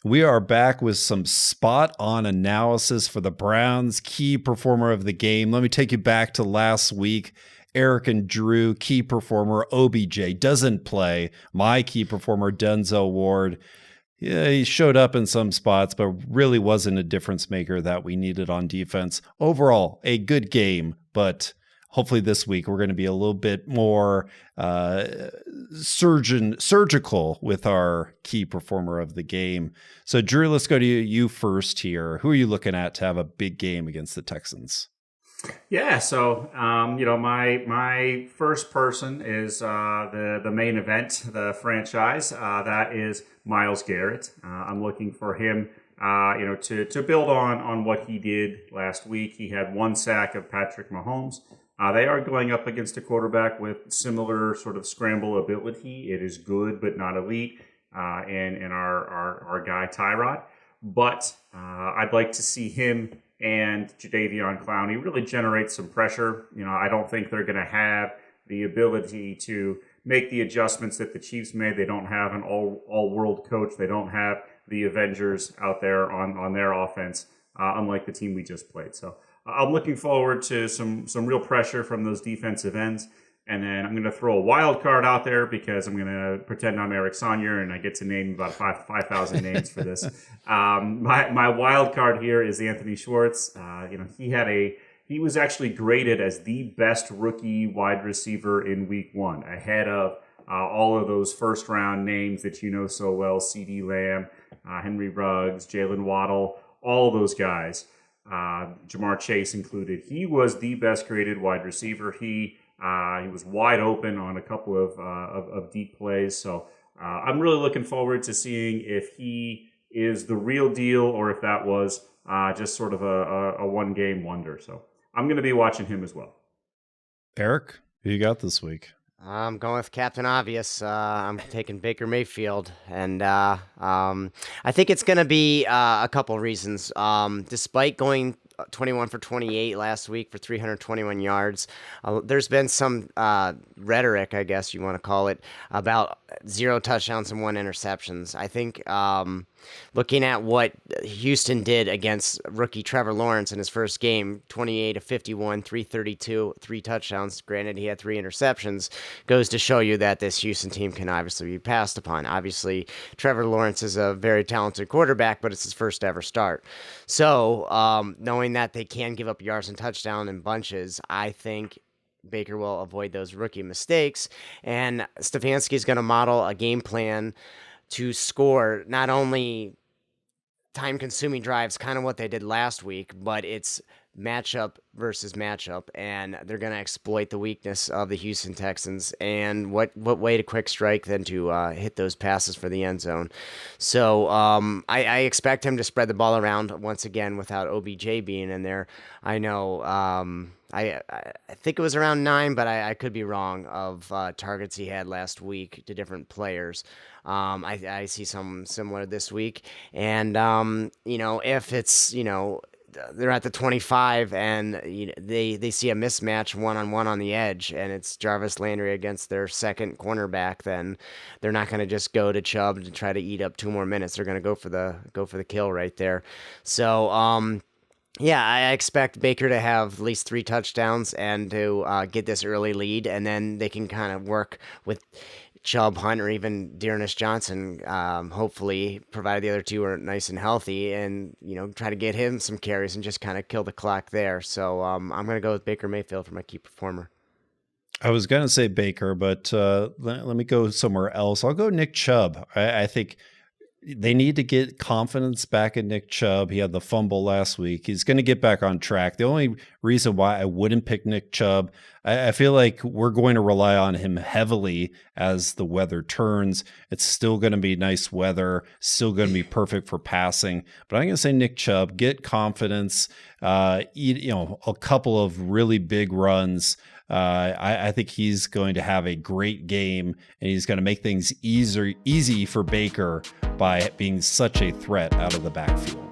We are back with some spot on analysis for the Browns' key performer of the game. Let me take you back to last week. Eric and Drew, key performer, OBJ doesn't play. My key performer, Denzel Ward. Yeah, he showed up in some spots, but really wasn't a difference maker that we needed on defense. Overall, a good game, but hopefully this week we're going to be a little bit more surgical with our key performer of the game. So, Drew, let's go to you first here. Who are you looking at to have a big game against the Texans? Yeah, so my first person is the main event, the franchise. That is Myles Garrett. I'm looking for him, to build on what he did last week. He had one sack of Patrick Mahomes. They are going up against a quarterback with similar sort of scramble ability. It is good, but not elite. And our guy Tyrod, but I'd like to see him and Jadeveon Clowney really generate some pressure. I don't think they're going to have the ability to make the adjustments that the Chiefs made. They don't have an all-world coach. They don't have the Avengers out there on their offense, unlike the team we just played. So I'm looking forward to some real pressure from those defensive ends. And then I'm going to throw a wild card out there because I'm going to pretend I'm Eric Sonyer and I get to name about 5,000 names for this. My wild card here is Anthony Schwartz. He was actually graded as the best rookie wide receiver in week one, ahead of all of those first round names that you know so well: CeeDee Lamb, Henry Ruggs, Jalen Waddle, all of those guys, Jamar Chase included. He was the best graded wide receiver. He was wide open on a couple of deep plays. So I'm really looking forward to seeing if he is the real deal or if that was just sort of a one-game wonder. So I'm going to be watching him as well. Eric, who you got this week? I'm going with Captain Obvious. I'm taking Baker Mayfield, and I think it's going to be a couple reasons. Despite going 21 for 28 last week for 321 yards, there's been some rhetoric, I guess you want to call it, about 0 touchdowns and 1 interceptions. I think looking at what Houston did against rookie Trevor Lawrence in his first game, 28 of 51, 332, 3 touchdowns. Granted, he had 3 interceptions. Goes to show you that this Houston team can obviously be passed upon. Obviously, Trevor Lawrence is a very talented quarterback, but it's his first ever start. So, knowing that they can give up yards and touchdown in bunches, I think Baker will avoid those rookie mistakes. And Stefanski is going to model a game plan to score not only time-consuming drives, kind of what they did last week, but it's matchup versus matchup, and they're going to exploit the weakness of the Houston Texans. And what way to quick strike than to hit those passes for the end zone. So I expect him to spread the ball around once again without OBJ being in there. I know I think it was around 9, but I could be wrong, of targets he had last week to different players. I see some similar this week. And, if it's, they're at the 25 and they see a mismatch one-on-one on the edge and it's Jarvis Landry against their second cornerback, then they're not going to just go to Chubb to try to eat up 2 more minutes. They're going to go for the kill right there. So, yeah, I expect Baker to have at least 3 touchdowns and to get this early lead, and then they can kind of work with Chubb, Hunt, or even Dearness Johnson, hopefully, provided the other 2 are nice and healthy, and try to get him some carries and just kind of kill the clock there. So I'm going to go with Baker Mayfield for my key performer. I was going to say Baker, but let me go somewhere else. I'll go Nick Chubb. I think they need to get confidence back in Nick Chubb. He had the fumble last week. He's going to get back on track. The only reason why I wouldn't pick Nick Chubb, I feel like we're going to rely on him heavily as the weather turns. It's still going to be nice weather, still going to be perfect for passing. But I'm going to say Nick Chubb, get confidence, eat a couple of really big runs. I think he's going to have a great game, and he's going to make things easy for Baker by being such a threat out of the backfield.